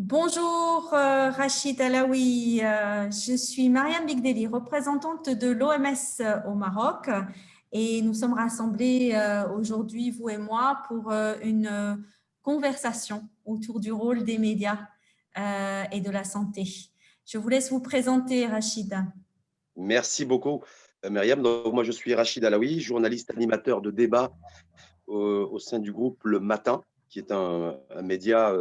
Bonjour Rachid Alaoui, je suis Mariam Bigdeli, représentante de l'OMS au Maroc et nous sommes rassemblés aujourd'hui, vous et moi, pour une conversation autour du rôle des médias et de la santé. Je vous laisse vous présenter, Rachid. Merci beaucoup, Myriam. Donc, moi, je suis Rachid Alaoui, journaliste animateur de débat au sein du groupe Le Matin, qui est un média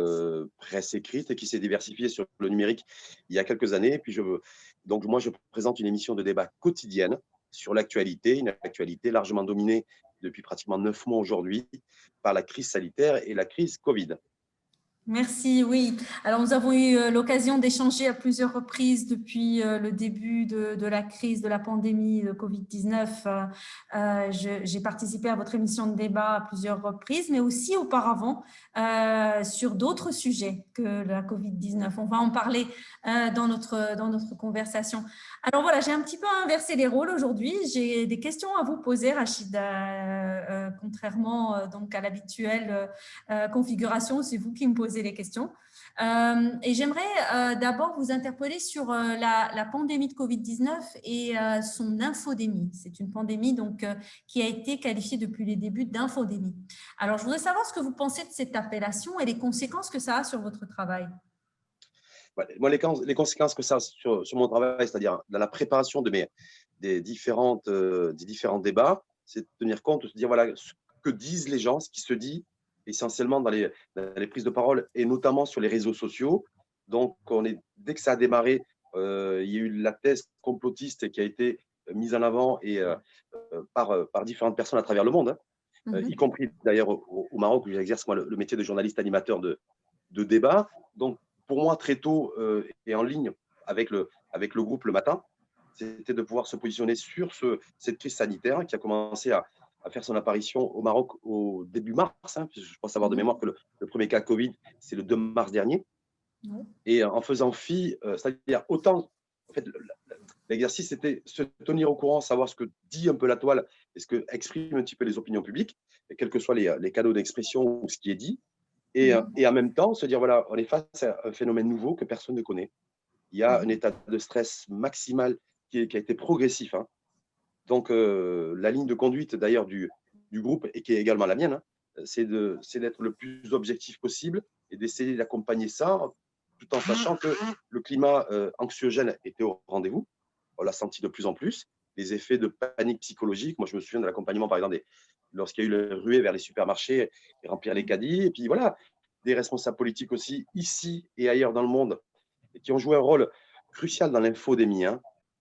presse écrite et qui s'est diversifié sur le numérique il y a quelques années. Et puis donc, moi, je présente une émission de débat quotidienne sur l'actualité, une actualité largement dominée depuis pratiquement 9 mois aujourd'hui par la crise sanitaire et la crise Covid. Merci, oui. Alors, nous avons eu l'occasion d'échanger à plusieurs reprises depuis le début de la crise, de la pandémie de Covid-19. J'ai participé à votre émission de débat à plusieurs reprises, mais aussi auparavant sur d'autres sujets que la Covid-19. On va en parler dans notre conversation. Alors voilà, j'ai un petit peu inversé les rôles aujourd'hui. J'ai des questions à vous poser, Rachid, contrairement donc à l'habituelle configuration. C'est vous qui me posez les questions. Et j'aimerais d'abord vous interpeller sur la pandémie de Covid-19 et son infodémie. C'est une pandémie donc, qui a été qualifiée depuis les débuts d'infodémie. Alors, je voudrais savoir ce que vous pensez de cette appellation et les conséquences que ça a sur votre travail. Moi, les conséquences que ça a sur mon travail, c'est-à-dire dans la préparation des différents débats, c'est de tenir compte, de se dire voilà, ce que disent les gens, ce qui se dit essentiellement dans les prises de parole et notamment sur les réseaux sociaux. Donc, dès que ça a démarré, il y a eu la thèse complotiste qui a été mise en avant par différentes personnes à travers le monde, y compris d'ailleurs au Maroc où j'exerce moi le métier de journaliste animateur de débat. Donc, pour moi, très tôt et en ligne avec le groupe Le Matin, c'était de pouvoir se positionner sur cette crise sanitaire qui a commencé à faire son apparition au Maroc au début mars. Je pense savoir de mémoire que le premier cas Covid, c'est le 2 mars dernier. Et en faisant fi, c'est-à-dire autant, en fait, l'exercice, c'était se tenir au courant, savoir ce que dit un peu la toile et ce que expriment un petit peu les opinions publiques, et quels que soient les canaux d'expression ou ce qui est dit. Et en même temps, se dire, voilà, on est face à un phénomène nouveau que personne ne connaît. Il y a un état de stress maximal qui a été progressif. Donc, la ligne de conduite d'ailleurs du groupe, et qui est également la mienne, c'est d'être le plus objectif possible et d'essayer d'accompagner ça, tout en sachant que le climat anxiogène était au rendez-vous. On l'a senti de plus en plus. Les effets de panique psychologique. Moi, je me souviens de l'accompagnement, par exemple, lorsqu'il y a eu le ruée vers les supermarchés et remplir les caddies. Et puis voilà, des responsables politiques aussi, ici et ailleurs dans le monde, qui ont joué un rôle crucial dans l'infodémie.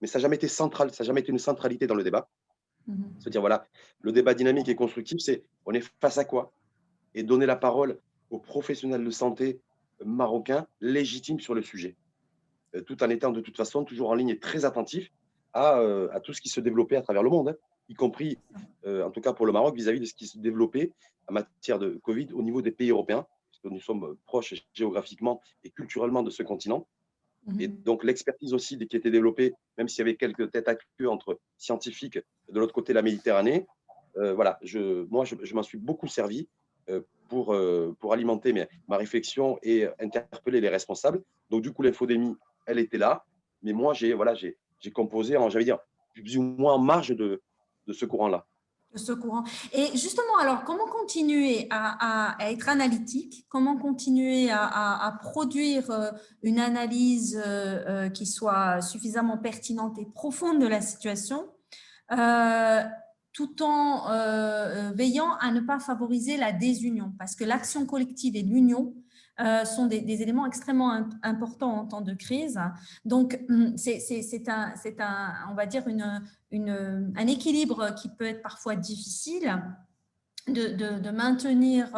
Mais ça n'a jamais été central, ça n'a jamais été une centralité dans le débat. Se dire, voilà, le débat dynamique et constructif, c'est on est face à quoi? Et donner la parole aux professionnels de santé marocains légitimes sur le sujet, tout en étant de toute façon toujours en ligne et très attentif à tout ce qui se développait à travers le monde, y compris, en tout cas pour le Maroc, vis-à-vis de ce qui se développait en matière de Covid au niveau des pays européens, parce que nous sommes proches géographiquement et culturellement de ce continent. Et donc l'expertise aussi qui était développée, même s'il y avait quelques têtes à queue entre scientifiques de l'autre côté de la Méditerranée, voilà, moi, je m'en suis beaucoup servi pour alimenter ma réflexion et interpeller les responsables. Donc, du coup, l'infodémie, elle était là. Mais moi, j'ai composé, j'allais dire, plus ou moins en marge de ce courant-là. De ce courant. Et justement, alors, comment continuer à être analytique? Comment continuer à produire une analyse qui soit suffisamment pertinente et profonde de la situation, euh, tout en veillant à ne pas favoriser la désunion? Parce que l'action collective et l'union sont des éléments extrêmement importants en temps de crise. Donc, on va dire, un équilibre qui peut être parfois difficile de maintenir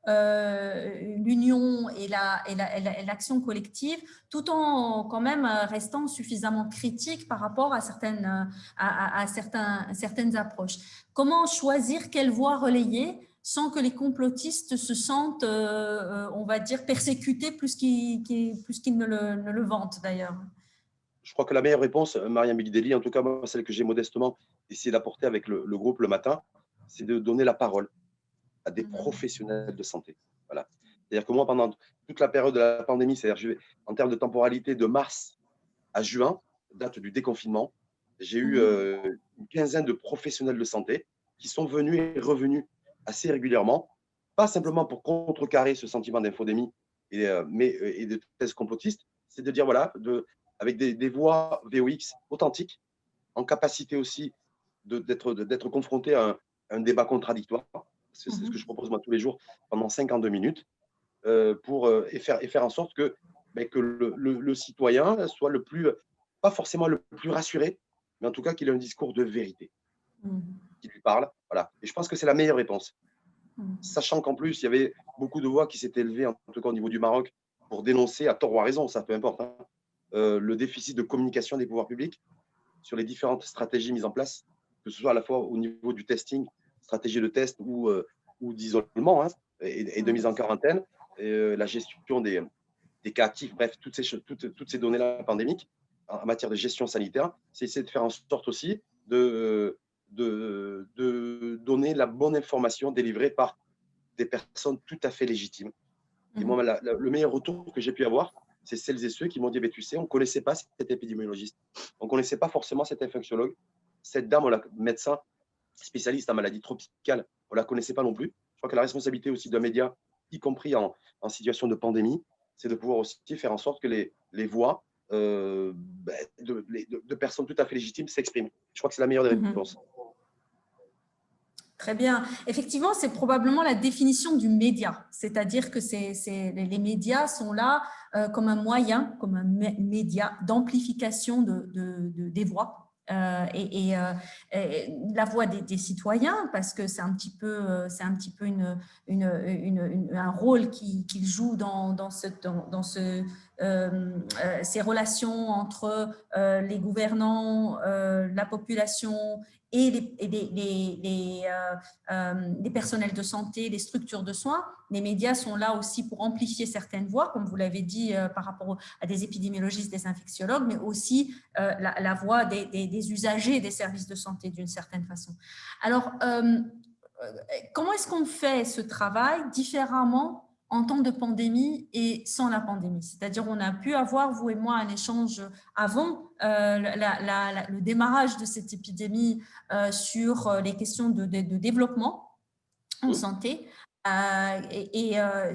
l'union et l'action collective, tout en quand même restant suffisamment critique par rapport à certaines approches. Comment choisir quelle voie relayer sans que les complotistes se sentent, on va dire, persécutés plus qu'ils ne le vantent d'ailleurs? Je crois que la meilleure réponse, Mariam Bigdeli, en tout cas, moi, celle que j'ai modestement essayé d'apporter avec le groupe Le Matin, c'est de donner la parole à des professionnels de santé. Voilà. C'est-à-dire que moi, pendant toute la période de la pandémie, c'est-à-dire en termes de temporalité, de mars à juin, date du déconfinement, j'ai eu Mhm. une quinzaine de professionnels de santé qui sont venus et revenus assez régulièrement, pas simplement pour contrecarrer ce sentiment d'infodémie et de thèse complotiste, c'est de dire, voilà, avec des voix VOX authentiques, en capacité aussi d'être confronté à un débat contradictoire. C'est ce que je Mhm. propose moi tous les jours pendant 52 minutes et faire en sorte que le citoyen soit pas forcément le plus rassuré, mais en tout cas qu'il ait un discours de vérité Mhm. qui lui parle. Voilà. Et je pense que c'est la meilleure réponse. Mhm. Sachant qu'en plus, il y avait beaucoup de voix qui s'étaient élevées, en tout cas au niveau du Maroc, pour dénoncer, à tort ou à raison, ça peu importe, hein, le déficit de communication des pouvoirs publics sur les différentes stratégies mises en place, que ce soit à la fois au niveau du testing, stratégie de test ou d'isolement et de mise en quarantaine, la gestion des cas actifs, bref, toutes ces données-là pandémiques en matière de gestion sanitaire, c'est essayer de faire en sorte aussi de donner la bonne information délivrée par des personnes tout à fait légitimes. Et moi, Mhm. le meilleur retour que j'ai pu avoir, c'est celles et ceux qui m'ont dit, tu sais, on ne connaissait pas cet épidémiologiste, on ne connaissait pas forcément cet infectiologue, cette dame, médecin spécialiste en maladies tropicales, on ne la connaissait pas non plus. Je crois que la responsabilité aussi d'un média, y compris en situation de pandémie, c'est de pouvoir aussi faire en sorte que les voix de personnes tout à fait légitimes s'expriment. Je crois que c'est la meilleure des Mhm. réponses. Très bien. Effectivement, c'est probablement la définition du média, c'est-à-dire que les médias sont là comme un moyen, comme un média d'amplification des voix. Et la voix des citoyens, parce que c'est un petit peu un rôle qu'ils jouent dans ces relations entre les gouvernants, la population et les personnels de santé, les structures de soins. Les médias sont là aussi pour amplifier certaines voix, comme vous l'avez dit, par rapport à des épidémiologistes, des infectiologues, mais aussi la voix des usagers des services de santé d'une certaine façon. Alors, comment est-ce qu'on fait ce travail différemment en temps de pandémie et sans la pandémie? C'est-à-dire, on a pu avoir, vous et moi, un échange avant le démarrage de cette épidémie sur les questions de développement en Mmh. santé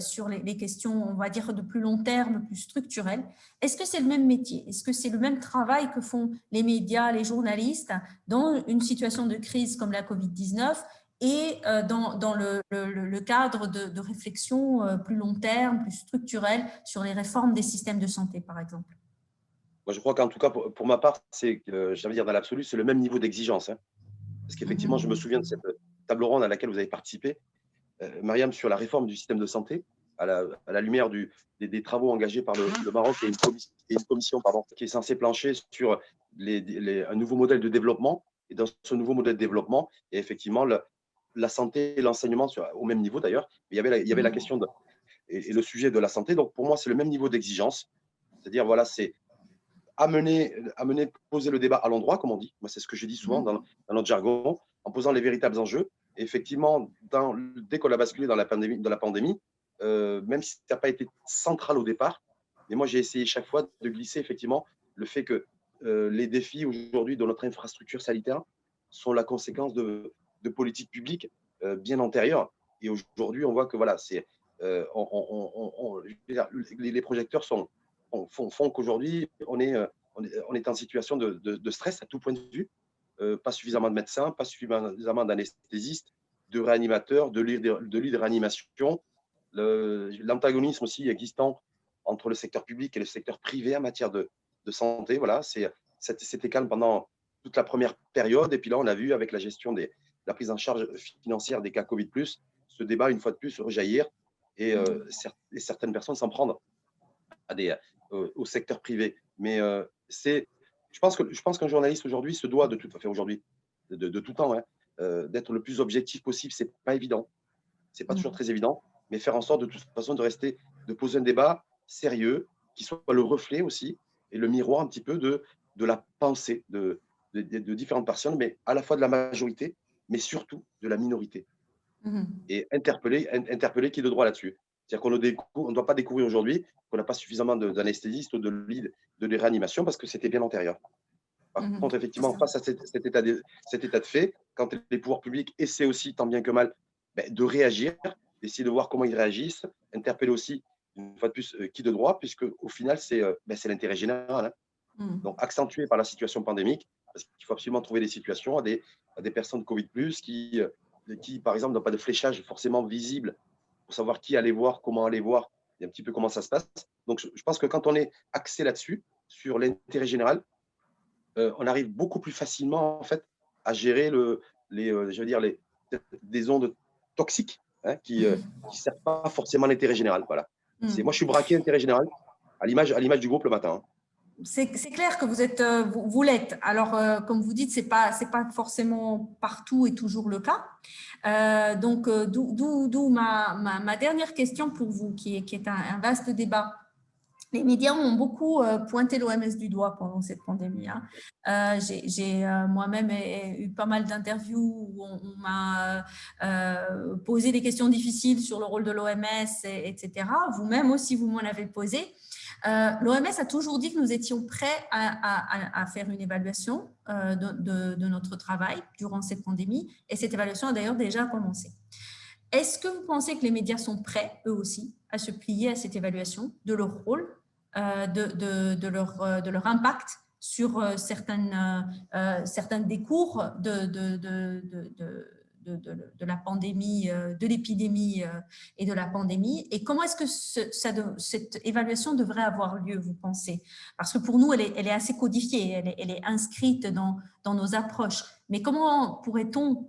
sur les questions, on va dire, de plus long terme, plus structurelles. Est-ce que c'est le même métier? Est-ce que c'est le même travail que font les médias, les journalistes dans une situation de crise comme la Covid-19 et dans le cadre de réflexion plus long terme, plus structurelle sur les réformes des systèmes de santé, par exemple? Moi, je crois qu'en tout cas, pour ma part, j'allais dire dans l'absolu, c'est le même niveau d'exigence. Hein. Parce qu'effectivement, je me Mhm. souviens de cette table ronde à laquelle vous avez participé, Mariam, sur la réforme du système de santé, à la lumière des travaux engagés par le Maroc et une commission pardon, qui est censée plancher sur un nouveau modèle de développement. Et dans ce nouveau modèle de développement, et effectivement, la santé et l'enseignement au même niveau d'ailleurs, il y avait la question et le sujet de la santé. Donc pour moi, c'est le même niveau d'exigence. C'est-à-dire, voilà, c'est poser le débat à l'endroit, comme on dit. Moi, c'est ce que je dis souvent Mhm. dans notre jargon, en posant les véritables enjeux. Et effectivement, dès qu'on a basculé dans la pandémie, même si ça n'a pas été central au départ, mais moi, j'ai essayé chaque fois de glisser effectivement le fait que les défis aujourd'hui de notre infrastructure sanitaire sont la conséquence de politiques publiques bien antérieures. Et aujourd'hui, on voit que voilà, les projecteurs font qu'aujourd'hui, on est en situation de stress à tout point de vue. Pas suffisamment de médecins, pas suffisamment d'anesthésistes, de réanimateurs, de lits de réanimation. L'antagonisme aussi existant entre le secteur public et le secteur privé en matière de santé. Voilà, c'était calme pendant toute la première période. Et puis là, on a vu avec la gestion la prise en charge financière des cas Covid, ce débat, une fois de plus, rejaillir et certaines personnes s'en prendre au secteur privé. Mais je pense qu'un journaliste aujourd'hui se doit de tout, enfin aujourd'hui, de tout temps, hein, d'être le plus objectif possible. C'est pas évident, c'est pas toujours Mhm. très évident, mais faire en sorte de toute façon de poser un débat sérieux, qui soit le reflet aussi et le miroir un petit peu de la pensée de différentes personnes, mais à la fois de la majorité, mais surtout de la minorité. Mhm. Et interpeller qui est de droit là-dessus. C'est-à-dire qu'on ne doit pas découvrir aujourd'hui qu'on n'a pas suffisamment d'anesthésistes ou de lits de réanimation parce que c'était bien antérieur. Par contre, C'est effectivement, ça. face à cet état de fait, quand les pouvoirs publics essaient aussi, tant bien que mal, de réagir, d'essayer de voir comment ils réagissent, interpeller aussi, une fois de plus, qui de droit, puisque au final, c'est l'intérêt général, hein. Mm. Donc, accentué par la situation pandémique, parce qu'il faut absolument trouver des situations à des personnes Covid+, qui, par exemple, n'ont pas de fléchage forcément visible pour savoir qui aller voir, comment aller voir et un petit peu comment ça se passe. Donc, je pense que quand on est axé là-dessus, sur l'intérêt général, on arrive beaucoup plus facilement, en fait, à gérer je veux dire, des ondes toxiques, hein, qui ne servent pas forcément l'intérêt général. Voilà. Moi, je Mm. suis braqué intérêt général, à l'image du groupe le matin, hein. C'est clair que vous êtes, vous l'êtes. Alors, comme vous dites, c'est pas forcément partout et toujours le cas. Donc, d'où ma dernière question pour vous, qui est un vaste débat. Les médias ont beaucoup pointé l'OMS du doigt pendant cette pandémie, hein. J'ai moi-même eu pas mal d'interviews où on m'a posé des questions difficiles sur le rôle de l'OMS, etc. Vous-même aussi, vous m'en avez posé. L'OMS a toujours dit que nous étions prêts à faire une évaluation de notre travail durant cette pandémie, et cette évaluation a d'ailleurs déjà commencé. Est-ce que vous pensez que les médias sont prêts, eux aussi, à se plier à cette évaluation de leur rôle, de leur impact sur certains des cours de la pandémie, de l'épidémie et de la pandémie? Et comment est-ce que cette évaluation devrait avoir lieu, vous pensez? Parce que pour nous, elle est assez codifiée, elle est inscrite dans nos approches. Mais comment pourrait-on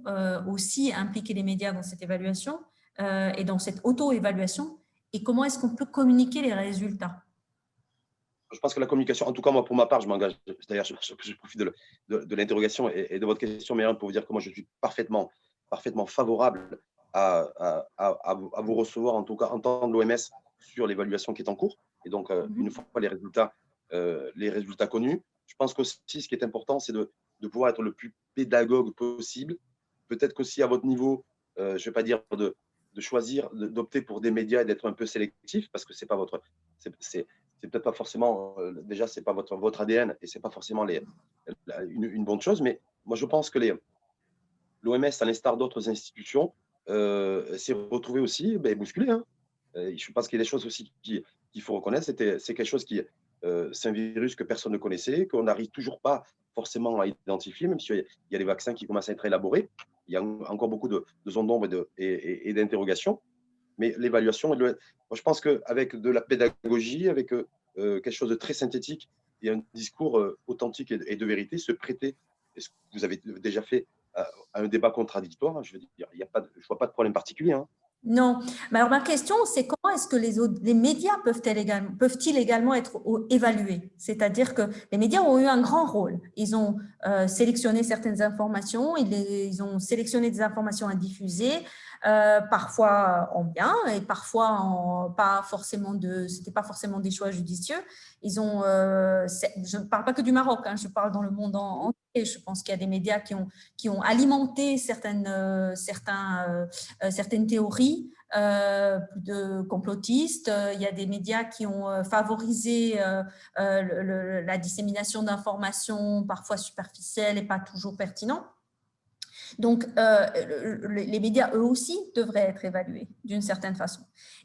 aussi impliquer les médias dans cette évaluation et dans cette auto-évaluation? Et comment est-ce qu'on peut communiquer les résultats? Je pense que la communication, en tout cas, moi, pour ma part, je m'engage. D'ailleurs, je profite de l'interrogation et de votre question, Myriam, pour vous dire que moi, je suis parfaitement favorable à vous recevoir, en tout cas, en tant que l'OMS, sur l'évaluation qui est en cours. Et donc, une fois les résultats connus, je pense qu'aussi, ce qui est important, c'est de pouvoir être le plus pédagogue possible. Peut-être qu'aussi, à votre niveau, je ne vais pas dire de choisir, d'opter pour des médias et d'être un peu sélectif, parce que c'est pas votre. C'est peut-être pas forcément, déjà, c'est pas votre ADN et c'est pas forcément une bonne chose. Mais moi, je pense que l'OMS, à l'instar d'autres institutions, s'est retrouvé aussi bousculé, hein. Je pense qu'il y a des choses aussi qu'il faut reconnaître. C'est quelque chose c'est un virus que personne ne connaissait, qu'on n'arrive toujours pas forcément à identifier, même s'il y a des vaccins qui commencent à être élaborés. Il y a encore beaucoup de zones d'ombre et d'interrogations. Mais l'évaluation, moi, je pense qu'avec de la pédagogie, avec quelque chose de très synthétique et un discours authentique et de vérité, se prêter, et ce que vous avez déjà fait, à un débat contradictoire, hein, je veux dire, je ne vois pas de problème particulier, hein. Non. Mais alors, ma question, c'est comment est-ce que les médias peuvent-ils également être évalués? C'est-à-dire que les médias ont eu un grand rôle. Ils ont sélectionné certaines informations, ils ont sélectionné des informations à diffuser, parfois en bien et parfois c'était pas forcément des choix judicieux. Je ne parle pas que du Maroc, hein, je parle dans le monde entier. Je pense qu'il y a des médias qui ont alimenté certaines théories de complotistes. Il y a des médias qui ont favorisé la dissémination d'informations parfois superficielles et pas toujours pertinentes. Donc, les médias, eux aussi, devraient être évalués d'une certaine façon.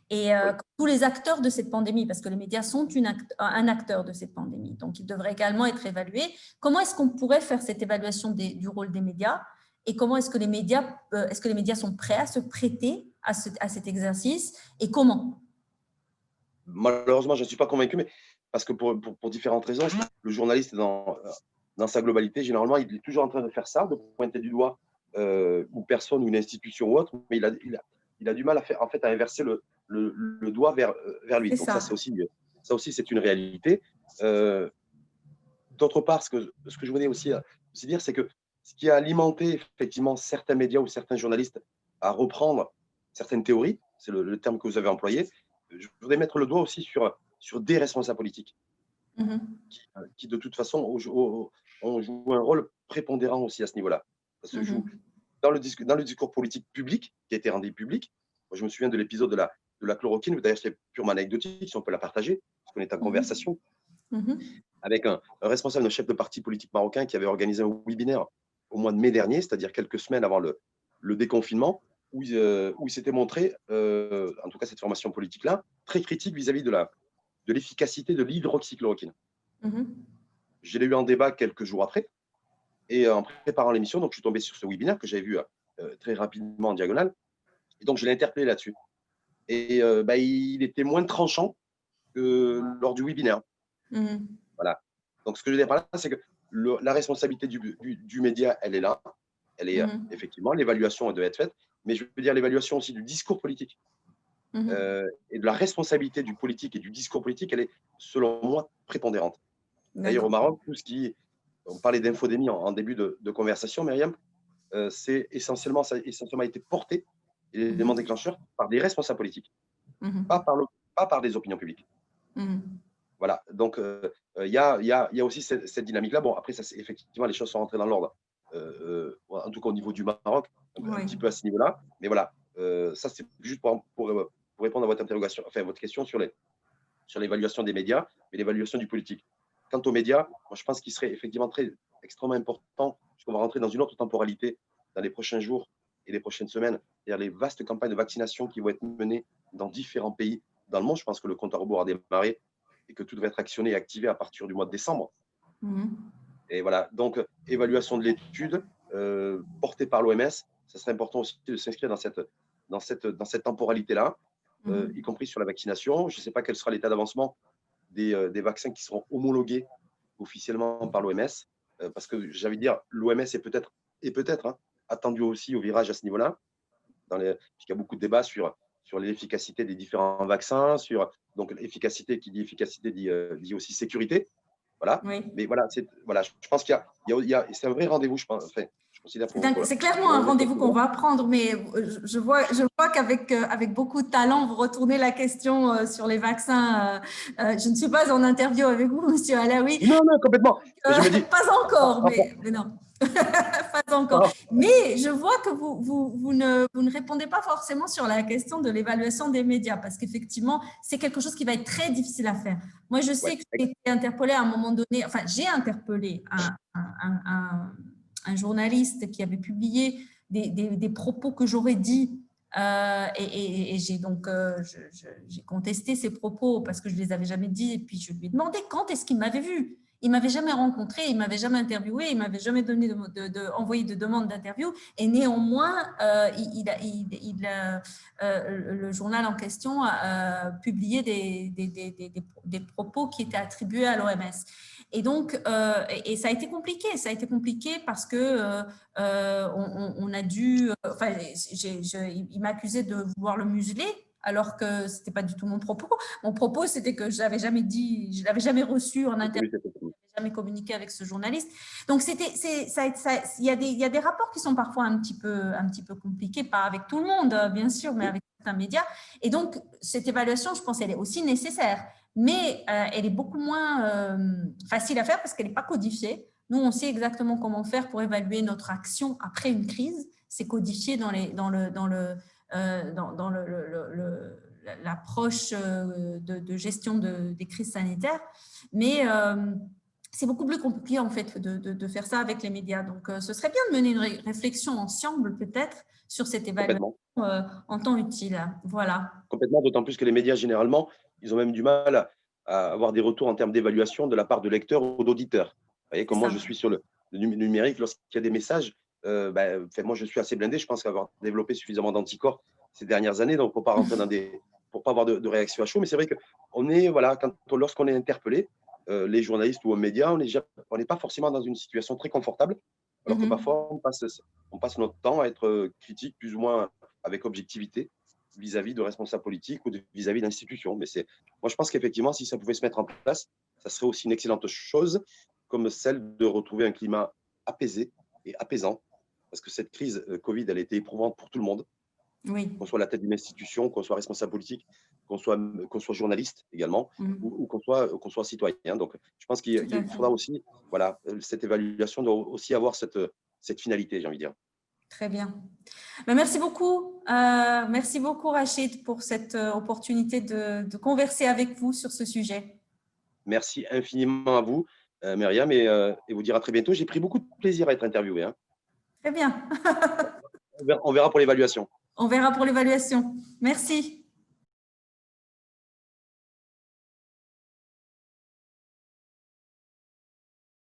Et Oui. tous les acteurs de cette pandémie, parce que les médias sont un acteur de cette pandémie, donc ils devraient également être évalués. Comment est-ce qu'on pourrait faire cette évaluation du rôle des médias? Et comment est-ce que les médias sont prêts à se prêter à cet exercice? Et comment? Malheureusement, je ne suis pas convaincu, mais parce que pour différentes raisons, le journaliste, dans sa globalité, généralement, il est toujours en train de faire ça, de pointer du doigt une personne ou une institution ou autre, mais il a du mal en fait, à inverser le doigt vers lui. C'est Donc ça, ça. ça aussi, c'est une réalité. D'autre part, ce que je voulais aussi dire, c'est que ce qui a alimenté effectivement certains médias ou certains journalistes à reprendre certaines théories, c'est le terme que vous avez employé, je voudrais mettre le doigt aussi sur des responsables politiques qui de toute façon, ont joué un rôle prépondérant aussi à ce niveau-là. Ça se joue dans le discours politique public, qui a été rendu public. Moi, je me souviens de l'épisode de la chloroquine. D'ailleurs, c'est purement anecdotique, si on peut la partager, parce qu'on est en conversation avec un responsable, un chef de parti politique marocain qui avait organisé un webinaire au mois de mai dernier, c'est-à-dire quelques semaines avant le déconfinement, où il s'était montré, en tout cas cette formation politique-là, très critique vis-à-vis de l'efficacité de l'hydroxychloroquine. Je l'ai eu en débat quelques jours après, et en préparant l'émission, donc je suis tombé sur ce webinaire que j'avais vu très rapidement en diagonale, et donc je l'ai interpellé là-dessus. Et il était moins tranchant que lors du webinaire. Voilà. Donc, ce que je veux dire par là, c'est que la responsabilité du média, elle est là. Elle est effectivement, l'évaluation doit être faite, mais je veux dire l'évaluation aussi du discours politique et de la responsabilité du politique et du discours politique, elle est, selon moi, prépondérante. D'ailleurs, au Maroc, tout ce qui, on parlait d'infodémie en début de conversation, Myriam, c'est essentiellement, ça a essentiellement été porté, et l'élément déclencheur, par des responsables politiques, pas par des opinions publiques. Voilà, donc il y a aussi cette dynamique-là. Bon, après, effectivement, les choses sont rentrées dans l'ordre, en tout cas au niveau du Maroc, un petit peu à ce niveau-là. Mais voilà, ça, c'est juste pour répondre à votre interrogation, enfin, votre question sur l'évaluation des médias et l'évaluation du politique. Quant aux médias, moi, je pense qu'il serait effectivement extrêmement important, puisqu'on va rentrer dans une autre temporalité dans les prochains jours et les prochaines semaines, c'est-à-dire les vastes campagnes de vaccination qui vont être menées dans différents pays dans le monde. Je pense que le compte à rebours a démarré et que tout devrait être actionné et activé à partir du mois de décembre. Et voilà, donc évaluation de l'étude portée par l'OMS, ça serait important aussi de s'inscrire dans cette temporalité-là, y compris sur la vaccination. Je ne sais pas quel sera l'état d'avancement des vaccins qui seront homologués officiellement par l'OMS, parce que j'avais dire, l'OMS est peut-être attendu aussi au virage à ce niveau-là, puisqu'il y a beaucoup de débats sur l'efficacité des différents vaccins, donc l'efficacité, qui dit efficacité dit aussi sécurité. Voilà. Mais voilà, je pense qu'il y a c'est un vrai rendez-vous, je pense. Enfin, je considère c'est clairement un rendez-vous qu'on va prendre, mais je vois qu'avec beaucoup de talent, vous retournez la question sur les vaccins. Je ne suis pas en interview avec vous, Monsieur Alaoui. Non, complètement. Je me dis, pas encore, mais non. Pas encore. Mais je vois que vous ne répondez pas forcément sur la question de l'évaluation des médias, parce qu'effectivement, c'est quelque chose qui va être très difficile à faire. Moi, je sais que j'ai été interpellée à un moment donné, enfin, j'ai interpellé un journaliste qui avait publié des propos que j'aurais dit, et j'ai donc j'ai contesté ces propos parce que je ne les avais jamais dit, et puis je lui ai demandé quand est-ce qu'il m'avait vu. Il ne m'avait jamais rencontré, il ne m'avait jamais interviewé, il ne m'avait jamais donné envoyé de demande d'interview. Et néanmoins, le journal en question a publié des propos qui étaient attribués à l'OMS. Et donc, et ça a été compliqué. Ça a été compliqué parce que on a dû. Enfin, il m'accusait de vouloir le museler, alors que ce n'était pas du tout mon propos. Mon propos, c'était que je l'avais jamais dit, je l'avais jamais reçu en interview, je n'avais jamais communiqué avec ce journaliste. Donc, il y a des rapports qui sont parfois un petit peu compliqués, pas avec tout le monde, bien sûr, mais avec certains médias. Et donc, cette évaluation, je pense, elle est aussi nécessaire, mais elle est beaucoup moins facile à faire parce qu'elle n'est pas codifiée. Nous, on sait exactement comment faire pour évaluer notre action après une crise. C'est codifié dans l'approche de gestion des crises sanitaires, mais c'est beaucoup plus compliqué en fait de faire ça avec les médias. Donc, ce serait bien de mener une réflexion ensemble peut-être sur cette évaluation en temps utile. Voilà. Complètement, d'autant plus que les médias généralement, ils ont même du mal à avoir des retours en termes d'évaluation de la part de lecteurs ou d'auditeurs. Vous voyez, comme moi je suis sur le numérique, lorsqu'il y a des messages, moi je suis assez blindé, je pense qu'avoir développé suffisamment d'anticorps ces dernières années, donc pour pas rentrer pour pas avoir de réaction à chaud. Mais c'est vrai que lorsqu'on est interpellé, les journalistes ou aux médias, on n'est pas forcément dans une situation très confortable, alors que parfois on passe notre temps à être critique plus ou moins avec objectivité vis-à-vis de responsables politiques ou vis-à-vis d'institutions. Mais moi, je pense qu'effectivement, si ça pouvait se mettre en place, ça serait aussi une excellente chose, comme celle de retrouver un climat apaisé et apaisant, parce que cette crise Covid, elle a été éprouvante pour tout le monde, qu'on soit à la tête d'une institution, qu'on soit responsable politique, qu'on soit journaliste également, ou qu'on soit citoyen. Donc, je pense qu'il faudra aussi, voilà, cette évaluation doit aussi avoir cette finalité, j'ai envie de dire. Très bien. Merci beaucoup Rachid pour cette opportunité de converser avec vous sur ce sujet. Merci infiniment à vous, Myriam, et vous dire à très bientôt. J'ai pris beaucoup de plaisir à être interviewé, hein. Très bien. On verra pour l'évaluation. On verra pour l'évaluation. Merci.